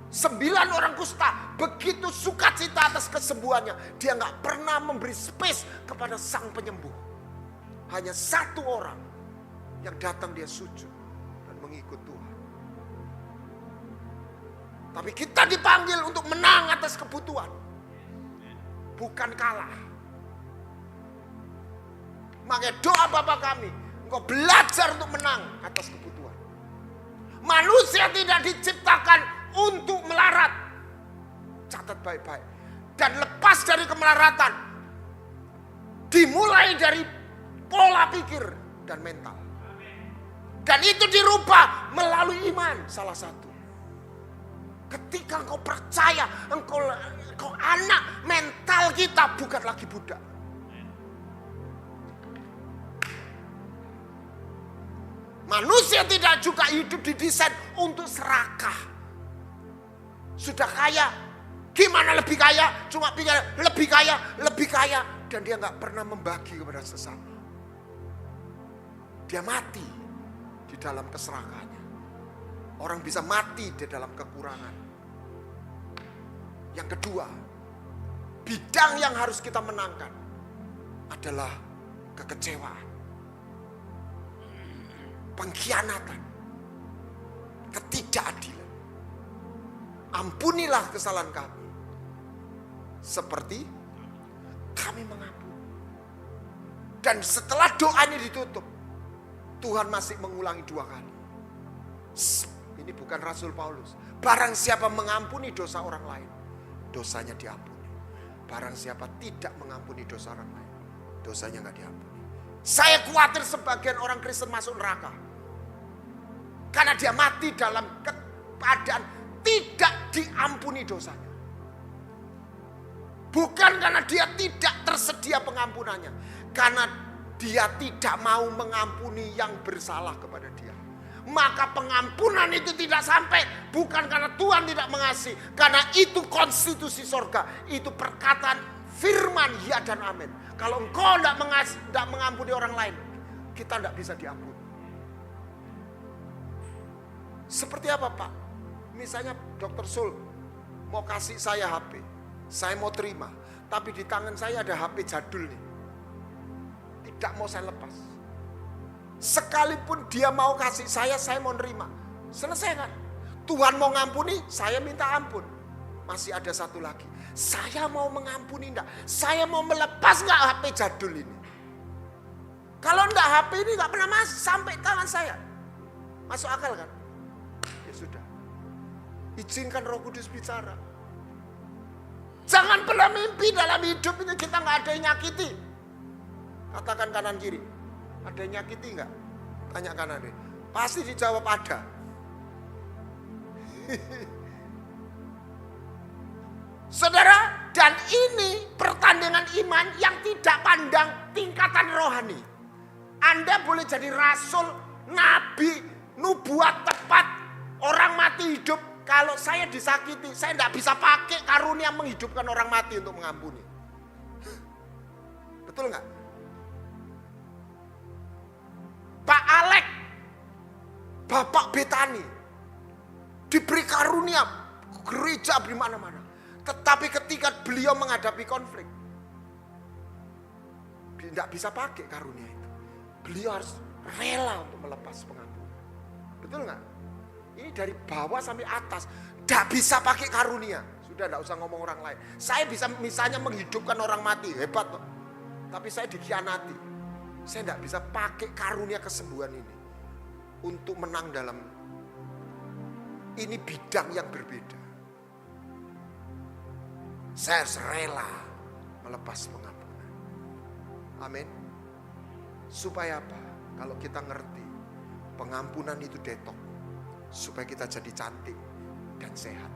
9 orang kusta begitu sukacita atas kesembuhannya. Dia nggak pernah memberi space kepada sang penyembuh. Hanya 1 orang yang datang dia sujud dan mengikut Tuhan. Tapi kita dipanggil untuk menang atas kebutuhan, bukan kalah. Makanya doa Bapa kami, engkau belajar untuk menang atas kebutuhan. Manusia tidak diciptakan untuk melarat. Catat baik-baik. Dan lepas dari kemelaratan, dimulai dari pola pikir dan mental. Dan itu dirubah melalui iman, salah satu. Ketika engkau percaya, engkau anak, mental kita bukan lagi budak. Manusia tidak juga hidup didesain untuk serakah. Sudah kaya, gimana lebih kaya? Cuma pikir lebih kaya. Dan dia nggak pernah membagi kepada sesama. Dia mati di dalam keserakahannya. Orang bisa mati di dalam kekurangan. Yang kedua, bidang yang harus kita menangkan adalah kekecewaan, pengkhianatan, ketidakadilan. Ampunilah kesalahan kami seperti kami mengampuni. Dan setelah doa ini ditutup, Tuhan masih mengulangi 2 kali. Ini bukan Rasul Paulus. Barang siapa mengampuni dosa orang lain, dosanya diampuni. Barang siapa tidak mengampuni dosa orang lain, dosanya nggak diampuni. Saya khawatir sebagian orang Kristen masuk neraka karena dia mati dalam keadaan tidak diampuni dosanya. Bukan karena dia tidak tersedia pengampunannya, karena dia tidak mau mengampuni yang bersalah kepada dia. Maka pengampunan itu tidak sampai, bukan karena Tuhan tidak mengasihi, karena itu konstitusi sorga, itu perkataan firman ya dan amin. Kalau engkau tidak mengampuni orang lain, kita tidak bisa diampuni. Seperti apa Pak? Misalnya Dr. Sul mau kasih saya HP, saya mau terima, tapi di tangan saya ada HP jadul nih, tidak mau saya lepas. Sekalipun dia mau kasih saya mau nerima. Selesai kan? Tuhan mau ngampuni, saya minta ampun. Masih ada satu lagi. Saya mau mengampuni enggak? Saya mau melepas enggak HP jadul ini? Kalau enggak, HP ini enggak pernah masuk sampai tangan saya. Masuk akal kan? Ya sudah. Izinkan Roh Kudus bicara. Jangan pernah mimpi dalam hidup ini kita enggak ada yang nyakiti. Katakan kanan kiri. Ada yang nyakiti enggak? Tanya kanan deh. Pasti dijawab ada. Saudara, dan ini pertandingan iman yang tidak pandang tingkatan rohani. Anda boleh jadi rasul, nabi, nubuat tepat, orang mati hidup. Kalau saya disakiti, saya tidak bisa pakai karunia menghidupkan orang mati untuk mengampuni. Betul nggak? Pak Alek, Bapak Betani, diberi karunia gereja di mana-mana. Tetapi ketika beliau menghadapi konflik, tidak bisa pakai karunia itu. Beliau harus rela untuk melepas pengampunan. Betul nggak? Ini dari bawah sampai atas, tidak bisa pakai karunia. Sudah tidak usah ngomong orang lain. Saya bisa misalnya menghidupkan orang mati, hebat loh. Tapi saya dikhianati. Saya tidak bisa pakai karunia kesembuhan ini untuk menang dalam ini bidang yang berbeda. Saya harus rela melepas pengampunan. Amin. Supaya apa? Kalau kita ngerti pengampunan itu detok, supaya kita jadi cantik dan sehat.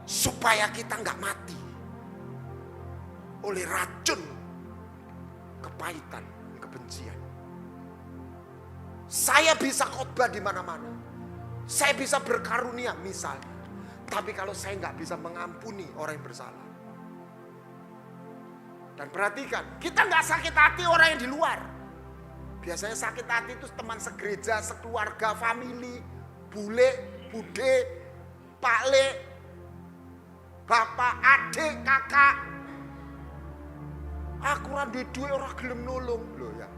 Supaya kita nggak mati oleh racun kepahitan, kebencian. Saya bisa khotbah di mana-mana. Saya bisa berkarunia misalnya. Tapi kalau saya nggak bisa mengampuni orang yang bersalah. Dan perhatikan, kita nggak sakit hati orang yang di luar. Biasanya sakit hati itu teman segereja, sekeluarga, famili, bule, bude, pakle. bapak, adik, kakak. Aku ora duwe duwe ora gelem nulung lho ya.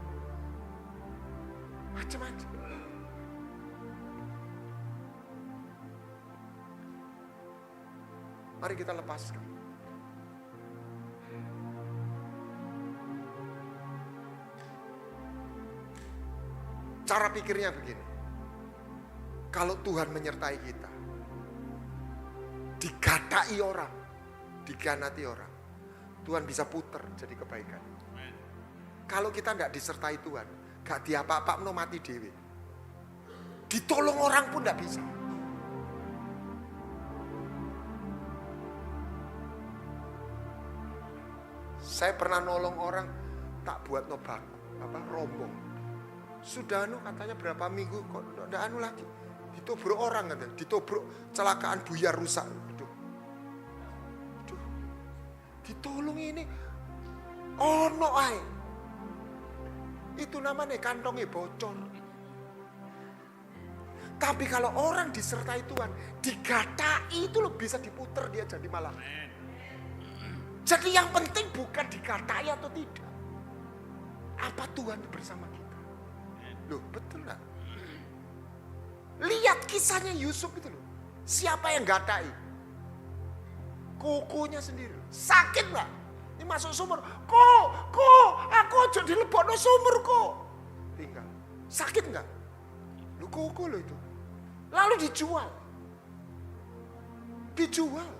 Macam-macam. Mari kita lepaskan. Cara pikirnya begini. Kalau Tuhan menyertai kita, digatai orang, dikhianati orang, Tuhan bisa puter jadi kebaikan. Kalau kita nggak disertai Tuhan, nggak diapa-apa no mati dewi. Ditolong orang pun nggak bisa. Saya pernah nolong orang, tak buat nobak, rombong. Sudah katanya berapa minggu kok nggak lagi. Ditobrok orang katanya, ditobrok celakaan buyar rusak. Aduh. Ditolong ini. Ono ae. Itu namanya kantongnya bocor. Tapi kalau orang disertai Tuhan, digatai itu loh bisa diputer dia jadi malah. Jadi yang penting bukan digatai atau tidak. Apa Tuhan bersama kita? Loh betul gak? Lihat kisahnya Yusuf itu loh. Siapa yang gatai? Kukunya sendiri. Sakit gak? Ini masuk sumur. Aku aja dilebokno sumur kok. Tinggal. Sakit gak? Lu kuku lo itu. Lalu dijual. Dijual.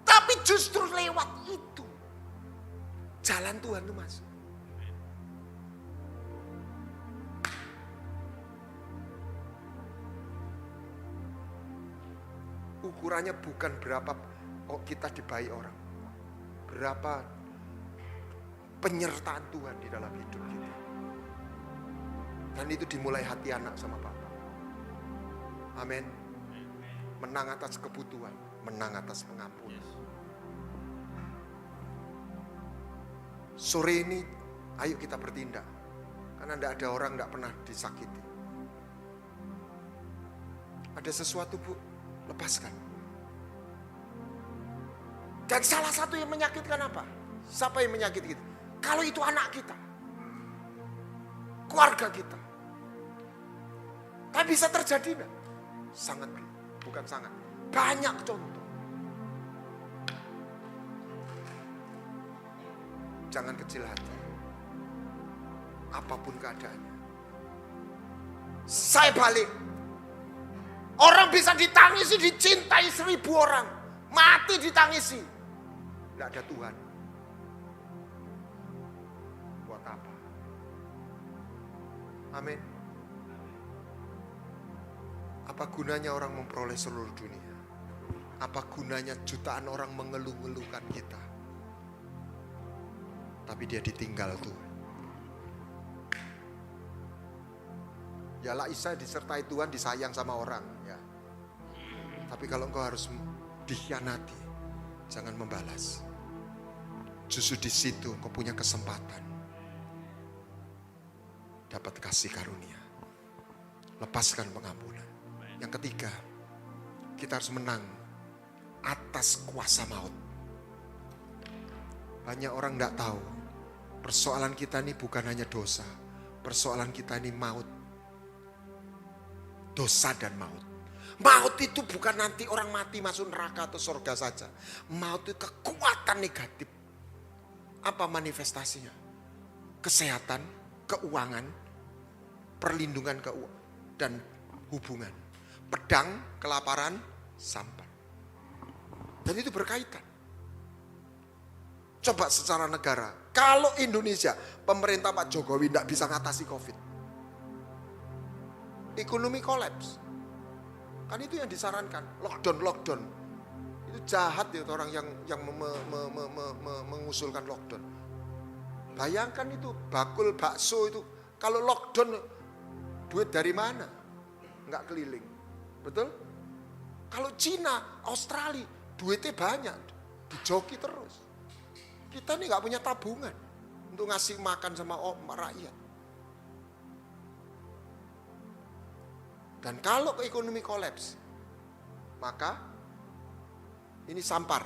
Tapi justru lewat itu. Jalan Tuhan itu masuk. Ukurannya bukan berapa kita dibaik orang. Berapa penyertaan Tuhan di dalam hidup kita. Dan itu dimulai hati anak sama Bapa. Amin. Menang atas kebutuhan, menang atas pengampunan. Sore ini ayo kita bertindak. Karena tidak ada orang tidak pernah disakiti. Ada sesuatu Bu, lepaskan. Dan salah satu yang menyakitkan apa? Siapa yang menyakiti kita? Kalau itu anak kita. Keluarga kita. Tapi bisa terjadi enggak? Sangat, bukan sangat. Banyak contoh. Jangan kecil hati. Apapun keadaannya. Saya balik. Orang bisa ditangisi, dicintai 1000 orang. Mati ditangisi. Tidak ada Tuhan. Buat apa? Amin. Apa gunanya orang memperoleh seluruh dunia? Apa gunanya jutaan orang mengeluh-ngeluhkan kita? Tapi dia ditinggal Tuhan. Ya lah Isa disertai Tuhan, disayang sama orang. Ya. Tapi kalau engkau harus dikhianati, jangan membalas. Justru di situ engkau punya kesempatan dapat kasih karunia. Lepaskan pengampunan. Yang ketiga, kita harus menang atas kuasa maut. Banyak orang tidak tahu, persoalan kita ini bukan hanya dosa. Persoalan kita ini maut. Dosa dan maut. Maut itu bukan nanti orang mati masuk neraka atau surga saja. Maut itu kekuatan negatif. Apa manifestasinya? Kesehatan, keuangan, perlindungan dan hubungan. Pedang, kelaparan, sampan. Dan itu berkaitan. Coba secara negara. Kalau Indonesia, pemerintah Pak Jokowi tidak bisa ngatasi COVID. Ekonomi kolaps. Kan itu yang disarankan. Lockdown. Itu jahat ya orang yang mengusulkan lockdown. Bayangkan itu bakul bakso itu. Kalau lockdown, duit dari mana? Enggak keliling. Betul? Kalau Cina, Australia, duitnya banyak. Dijoki terus. Kita ini enggak punya tabungan untuk ngasih makan sama rakyat. Dan kalau ekonomi kolaps, maka Ini sampar.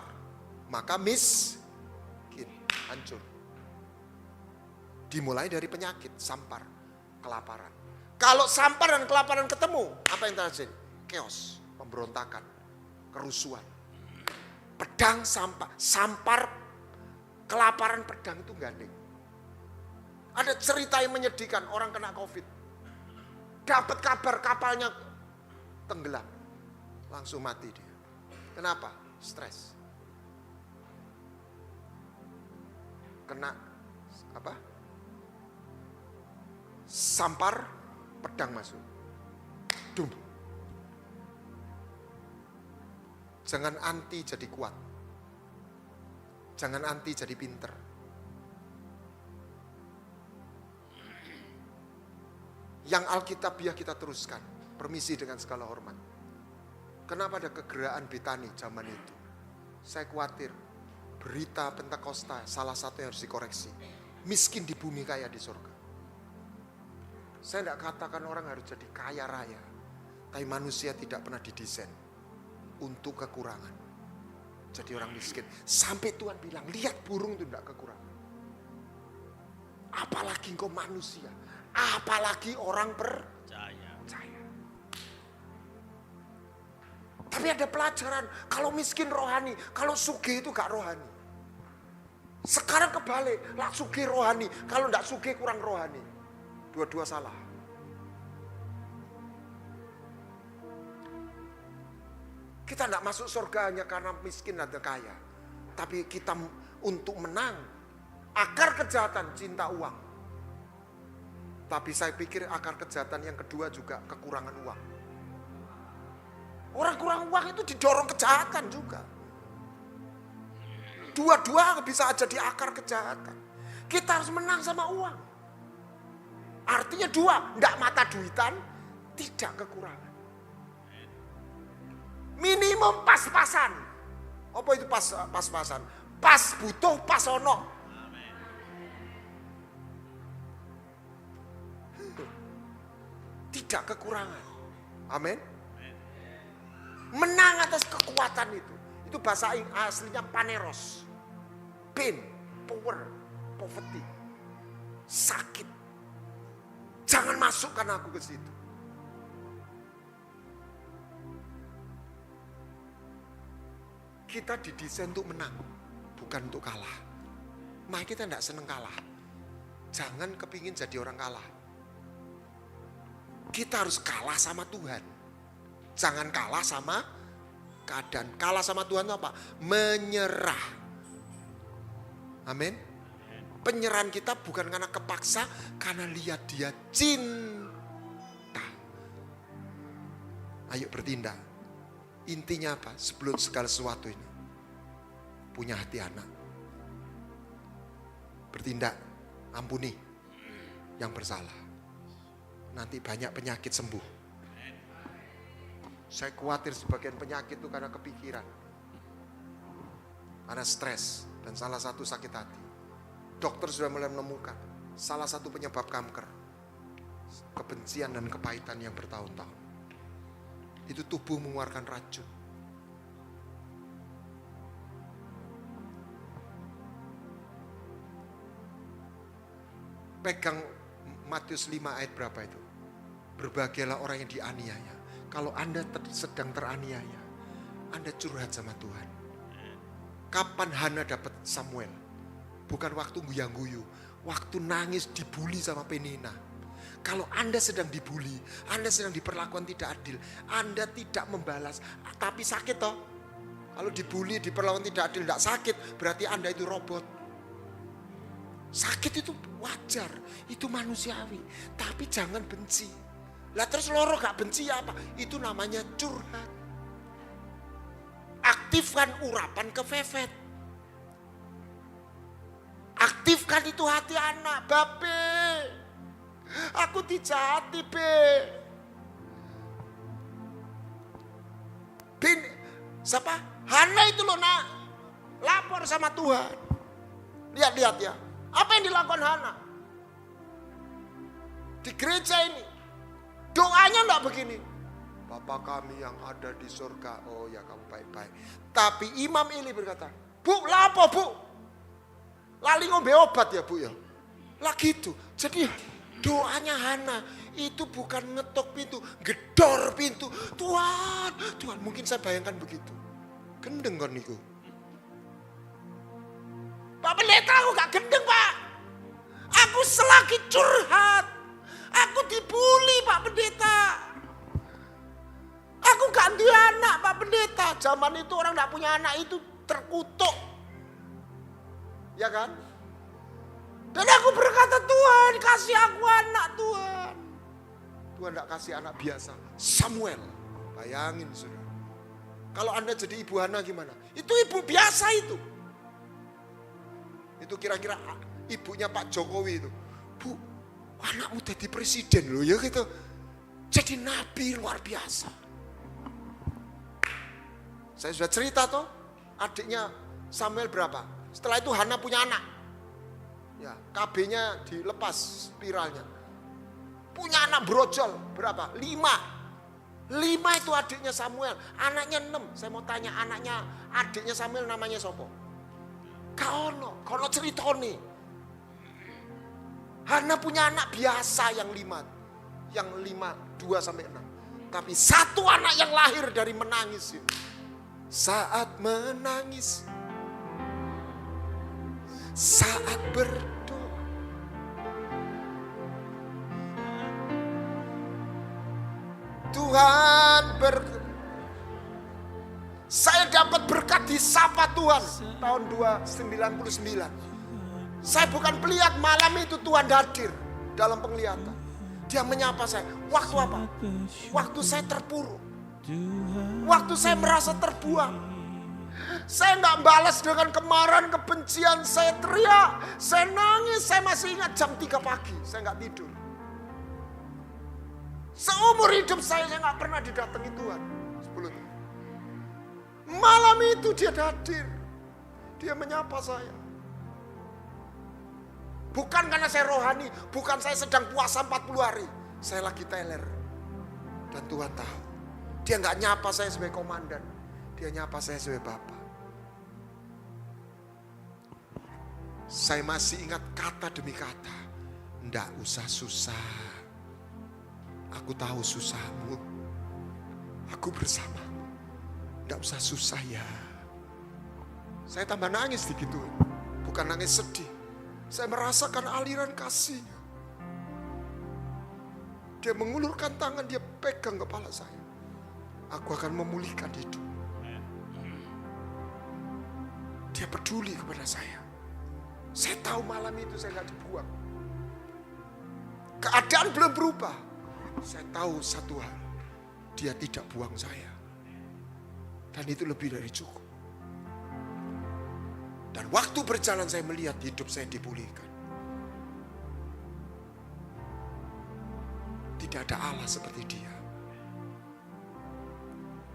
Maka miskin, hancur. Dimulai dari penyakit, sampar, kelaparan. Kalau sampar dan kelaparan ketemu, apa yang terjadi? Chaos, pemberontakan, kerusuhan. Pedang, sampar, kelaparan, pedang itu gandeng. Ada cerita yang menyedihkan, orang kena COVID. Dapat kabar kapalnya tenggelam. Langsung mati dia. Kenapa? Stres. Kena apa? Sampar, pedang masuk. Dum. Jangan anti jadi kuat. Jangan anti jadi pinter. Yang Alkitabiah kita teruskan. Permisi dengan segala hormat. Kenapa ada kegeraan Betani zaman itu? Saya khawatir berita Pentakosta salah satu yang harus dikoreksi. Miskin di bumi, kaya di surga. Saya tidak katakan orang harus jadi kaya raya. Tapi manusia tidak pernah didesain untuk kekurangan. Jadi orang miskin. Sampai Tuhan bilang, lihat burung itu tidak kekurangan. Apalagi engkau manusia. Apalagi orang percaya. Tapi ada pelajaran, kalau miskin rohani, kalau sugih itu gak rohani. Sekarang kebalik, lah sugih rohani, kalau gak sugih kurang rohani. Dua-dua salah. Kita gak masuk surga hanya karena miskin atau kaya. Tapi kita untuk menang, akar kejahatan cinta uang. Tapi saya pikir akar kejahatan yang kedua juga kekurangan uang. Orang kurang uang itu didorong kejahatan juga. Dua-dua bisa jadi akar kejahatan. Kita harus menang sama uang. Artinya dua, tidak mata duitan, tidak kekurangan. Minimum pas-pasan. Apa itu pas-pasan? Pas butuh, pas ono. Tidak kekurangan. Amin. Menang atas kekuatan itu. Itu bahasa aslinya paneros. Pain, power, poverty. Sakit. Jangan masukkan aku ke situ. Kita didesain untuk menang, bukan untuk kalah. Makanya kita tidak senang kalah. Jangan kepingin jadi orang kalah. Kita harus kalah sama Tuhan. Jangan kalah sama keadaan. Kalah sama Tuhan itu apa? Menyerah. Amin. Penyerahan kita bukan karena kepaksa, karena lihat dia cinta. Ayo bertindak. Intinya apa? Sebelum segala sesuatu ini. Punya hati anak. Bertindak. Ampuni yang bersalah. Nanti banyak penyakit sembuh. Saya khawatir sebagian penyakit itu karena kepikiran. Karena stres. Dan salah satu sakit hati. Dokter sudah mulai menemukan. Salah satu penyebab kanker. Kebencian dan kepahitan yang bertahun-tahun. Itu tubuh mengeluarkan racun. Pegang Matius 5 ayat berapa itu? Berbahagialah orang yang dianiaya. Kalau Anda sedang teraniaya, Anda curhat sama Tuhan. Kapan Hana dapat Samuel? Bukan waktu guyang-guyu, waktu nangis dibully sama Penina. Kalau Anda sedang dibully, Anda sedang diperlakukan tidak adil, Anda tidak membalas, tapi sakit toh. Kalau dibully, diperlakukan tidak adil, tidak sakit, berarti Anda itu robot. Sakit itu wajar, itu manusiawi, tapi jangan benci. Lah terus loro gak benci apa? Itu namanya curhat. Aktifkan urapan kefefet. Aktifkan itu hati anak. Babe, aku dijahati be. Siapa? Hana itu loh nak. Lapor sama Tuhan. Lihat ya. Apa yang dilakukan Hana? Di gereja ini. Doanya enggak begini. Bapa kami yang ada di surga. Oh ya kamu baik-baik. Tapi Imam Eli berkata, Bu, lapo bu? Lali ngombe obat ya bu ya? Lah gitu. Jadi doanya Hana itu bukan ngetok pintu, gedor pintu. Tuhan, Tuhan, mungkin saya bayangkan begitu. Gendeng kan niku. Pak Pendeta, aku gak gendeng Pak. Aku selagi curhat. Aku dibully Pak Pendeta. Aku gak duwe anak Pak Pendeta. Zaman itu orang gak punya anak itu terkutuk. Ya kan? Dan aku berkata, Tuhan kasih aku anak Tuhan. Tuhan gak kasih anak biasa. Samuel. Bayangin saudara. Kalau Anda jadi ibu Hana gimana? Itu ibu biasa itu. Itu kira-kira ibunya Pak Jokowi itu. Bu, anakmu jadi presiden loh ya gitu. Jadi nabi luar biasa. Saya sudah cerita toh, adiknya Samuel berapa? Setelah itu Hana punya anak. Ya, KB-nya dilepas spiralnya. Punya anak brojol berapa? 5 itu adiknya Samuel, anaknya 6. Saya mau tanya adiknya Samuel namanya siapa? Kono cerita nih. Hana punya anak biasa yang 5. Yang 5, 2 sampai 6. Tapi satu anak yang lahir dari menangis. Saat menangis. Saat berdoa. Tuhan saya dapat berkat di Sapa Tuhan tahun 1999. Saya bukan melihat malam itu Tuhan hadir dalam penglihatan. Dia menyapa saya. Waktu apa? Waktu saya terpuruk. Waktu saya merasa terbuang. Saya nggak balas dengan kemarahan, kebencian. Saya teriak, saya nangis. Saya masih ingat jam 3 pagi. Saya nggak tidur. Seumur hidup saya nggak pernah didatangi Tuhan. Sebelumnya. Malam itu dia hadir. Dia menyapa saya. Bukan karena saya rohani. Bukan saya sedang puasa 40 hari. Saya lagi teler. Dan Tuhan tahu. Dia nggak nyapa saya sebagai komandan. Dia nyapa saya sebagai Bapa. Saya masih ingat kata demi kata. Nggak usah susah. Aku tahu susahmu. Aku bersamamu. Nggak usah susah ya. Saya tambah nangis digituin. Bukan nangis sedih. Saya merasakan aliran kasihnya. Dia mengulurkan tangan, dia pegang kepala saya. Aku akan memulihkan hidup. Dia peduli kepada saya. Saya tahu malam itu saya nggak dibuang. Keadaan belum berubah. Saya tahu satu hal. Dia tidak buang saya. Dan itu lebih dari cukup. Dan waktu berjalan saya melihat hidup saya dipulihkan. Tidak ada Allah seperti dia.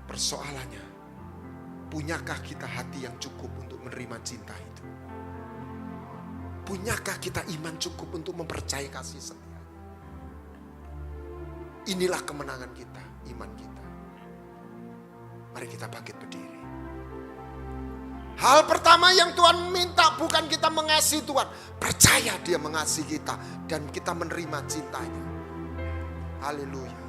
Persoalannya, punyakah kita hati yang cukup untuk menerima cinta itu? Punyakah kita iman cukup untuk mempercayai kasih setia? Inilah kemenangan kita, iman kita. Mari kita bangkit berdiri. Hal pertama yang Tuhan minta bukan kita mengasihi Tuhan. Percaya dia mengasihi kita dan kita menerima cintanya. Haleluya.